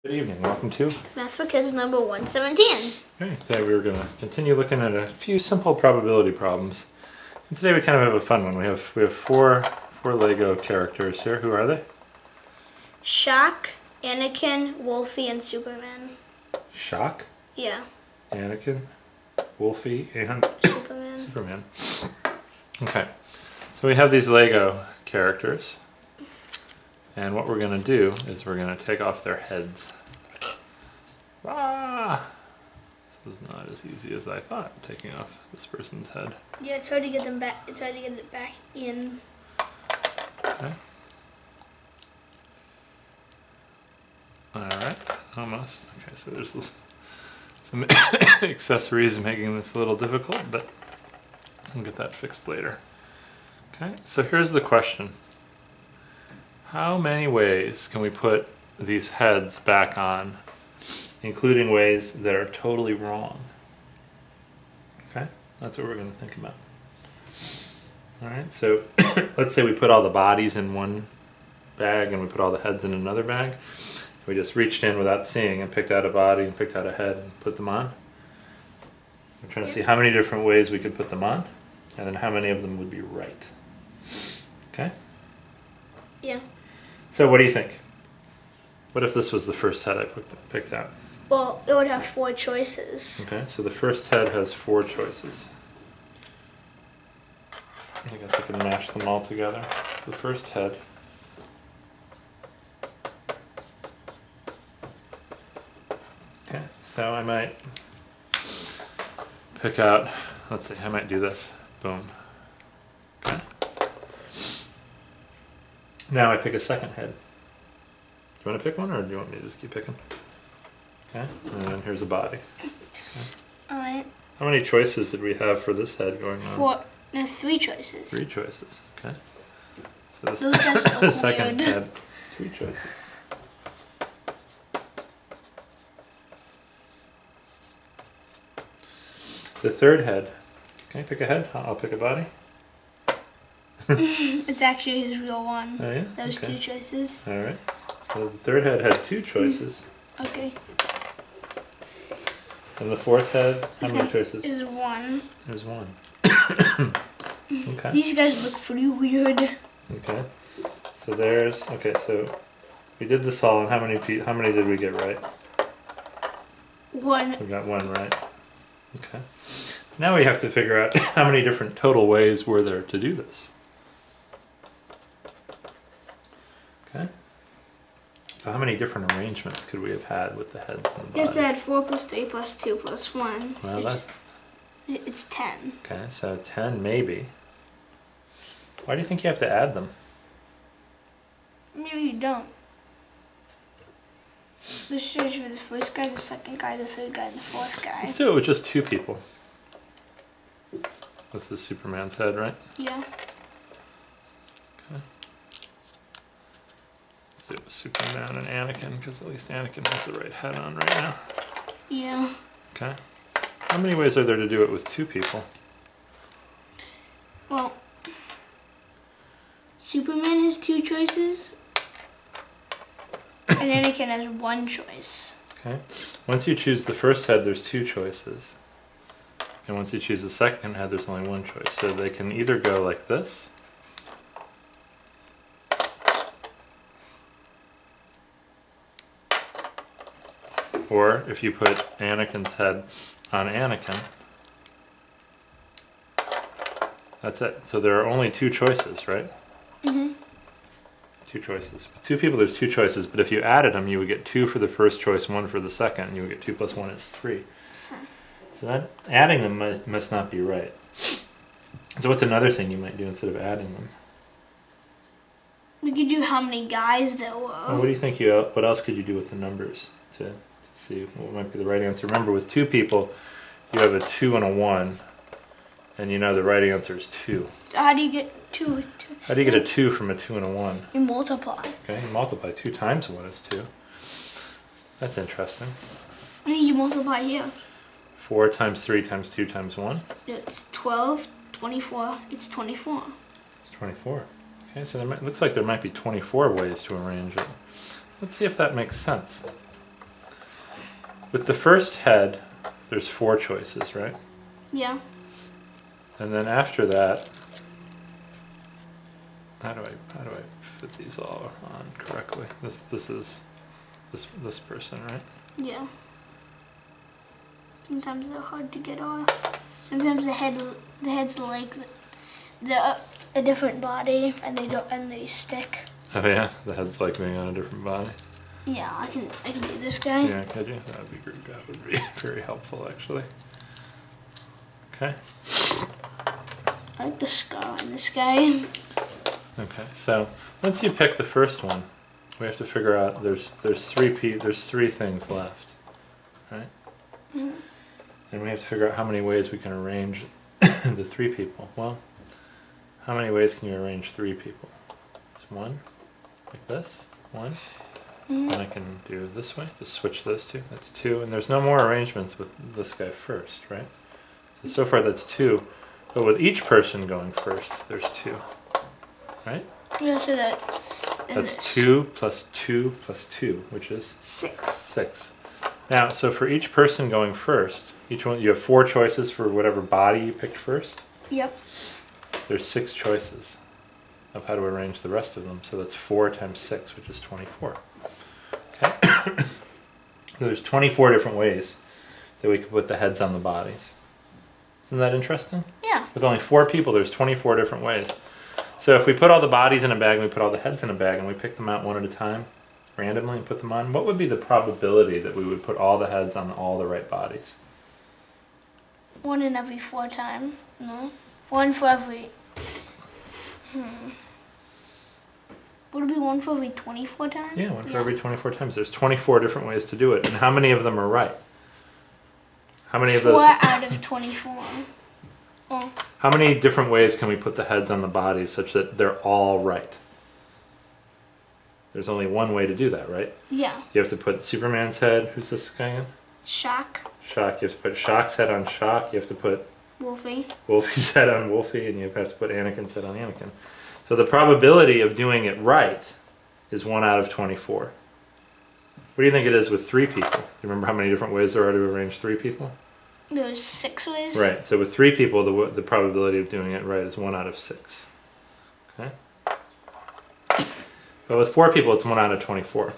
Good evening, welcome to Math for Kids number 117. Okay, today we're going to continue looking at a few simple probability problems. And today we kind of have a fun one. We have four Lego characters here. Who are they? Shock, Anakin, Wolfie, and Superman. Shock? Yeah. Anakin, Wolfie, and Superman. Okay, so we have these Lego characters. And what we're going to do is we're going to take off their heads. Ah! This was not as easy as I thought, taking off this person's head. Yeah, try to get them back. Try to get it back in. Okay. Alright, almost. Okay, so there's some accessories making this a little difficult, but we'll get that fixed later. Okay, so here's the question. How many ways can we put these heads back on, including ways that are totally wrong? Okay, that's what we're going to think about. Alright, so let's say we put all the bodies in one bag and we put all the heads in another bag. We just reached in without seeing and picked out a body and picked out a head and put them on. We're trying to see how many different ways we could put them on and then how many of them would be right. Okay? Yeah. So what do you think? What if this was the first head I picked out? Well, it would have 4 choices. Okay, so the first head has 4 choices. I guess I can mash them all together. So the first head. Okay, so I might pick out, let's see, I might do this. Boom. Okay. Now I pick a second head. Do you want to pick one or do you want me to just keep picking? Okay, and then here's a body. Okay. Alright. How many choices did we have for this head going on? 4. There's 3 choices. 3 choices, okay. So this the second head, 2 choices. The third head, can I pick a head? I'll pick a body. It's actually his real one. Oh yeah? Those okay. 2 choices. Alright, so the third head had 2 choices. Okay. And the fourth head, how many choices? Is 1. There's 1. Okay. These guys look pretty weird. Okay. So there's, okay, so we did this all, and how many did we get right? 1. We got 1 right. Okay. Now we have to figure out how many different total ways were there to do this. Okay. So how many different arrangements could we have had with the heads and the bodies? You have to add 4 plus 3 plus 2 plus 1. Well, It's 10. okay, so 10 maybe. Why do you think you have to add them? Maybe you don't. This shows you the first guy, the second guy, the third guy, and the fourth guy. Let's do it with just 2 people. This is Superman's head, right? Yeah. Okay. Let's do it with Superman and Anakin, because at least Anakin has the right head on right now. Yeah. Okay. How many ways are there to do it with 2 people? Well, Superman has 2 choices, and Anakin has 1 choice. Okay. Once you choose the first head, there's 2 choices. And once you choose the second head, there's only 1 choice. So they can either go like this. Or if you put Anakin's head on Anakin, that's it. So there are only 2 choices, right? Mm-hmm. 2 choices. With 2 people, there's 2 choices, but if you added them, you would get 2 for the first choice, 1 for the second, and you would get 2 plus 1 is 3. So that adding them must not be right. So what's another thing you might do instead of adding them? We could do how many guys there were. Well, what do you think? What else could you do with the numbers to see what might be the right answer? Remember, with 2 people, you have a 2 and a 1, and you know the right answer is 2. So how do you get 2 with 2? How do you get a 2 from a 2 and a 1? You multiply. Okay, you multiply 2 times 1 is 2. That's interesting. I mean, you multiply here. 4 times 3 times 2 times 1? It's 12, 24. It's 24. It's 24. Okay, so looks like there might be 24 ways to arrange it. Let's see if that makes sense. with the first head, there's 4 choices, right? Yeah. And then after that, how do I fit these all on correctly? This is this person, right? Yeah. Sometimes they're hard to get off. Sometimes the head's like a different body, and they stick. Oh yeah, the head's like being on a different body. Yeah, I can do this guy. Yeah, could you? That would be very helpful, actually. Okay. I like the scar on this guy. Okay, so once you pick the first one, we have to figure out there's 3 things left, right? Mm. And we have to figure out how many ways we can arrange the 3 people. Well, how many ways can you arrange 3 people? It's 1, like this, 1. And I can do this way, just switch those 2. That's 2, and there's no more arrangements with this guy first, right? So far that's 2, but with each person going first, there's 2, right? Yeah, so that's 2 plus 2 plus 2, which is 6. Now, so for each person going first, each one you have 4 choices for whatever body you picked first. Yep. There's 6 choices of how to arrange the rest of them. So that's 4 times 6, which is 24. Okay. So there's 24 different ways that we could put the heads on the bodies. Isn't that interesting? Yeah. With only 4 people, there's 24 different ways. So if we put all the bodies in a bag and we put all the heads in a bag and we pick them out one at a time, randomly, and put them on, what would be the probability that we would put all the heads on all the right bodies? 1 in every 4 times. No. 1 for every... Would it be 1 for every 24 times? Yeah, 1 for every 24 times. There's 24 different ways to do it. And how many of them are right? How many of those? 4 out of 24. Oh. How many different ways can we put the heads on the bodies such that they're all right? There's only one way to do that, right? Yeah. You have to put Superman's head. Who's this guy again? Shock. Shock. You have to put Shock's head on Shock. You have to put Wolfie. Wolfie's head on Wolfie, and you have to put Anakin's head on Anakin. So the probability of doing it right is 1 out of 24. What do you think it is with 3 people? Do you remember how many different ways there are to arrange 3 people? There's 6 ways. Right. So with 3 people, the probability of doing it right is 1 out of 6. Okay. But with 4 people, it's 1 out of 24.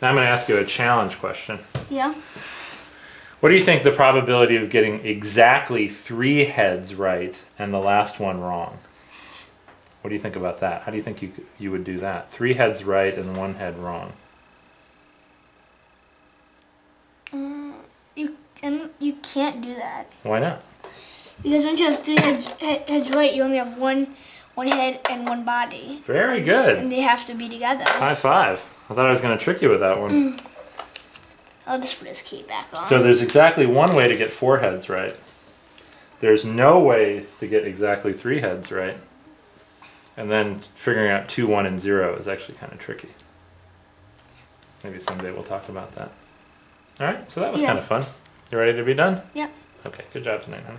Now I'm going to ask you a challenge question. Yeah. What do you think the probability of getting exactly 3 heads right and the last one wrong? What do you think about that? How do you think you would do that? 3 heads right and 1 head wrong. You can't do that. Why not? Because once you have 3 heads right, you only have one head and 1 body. Very good. And they have to be together. High five. I thought I was going to trick you with that one. I'll just put his cape back on. So there's exactly 1 way to get 4 heads right. There's no way to get exactly 3 heads right. And then figuring out 2, 1, and 0 is actually kind of tricky. Maybe someday we'll talk about that. All right, so that was kind of fun. You ready to be done? Yep. Okay, good job tonight, honey.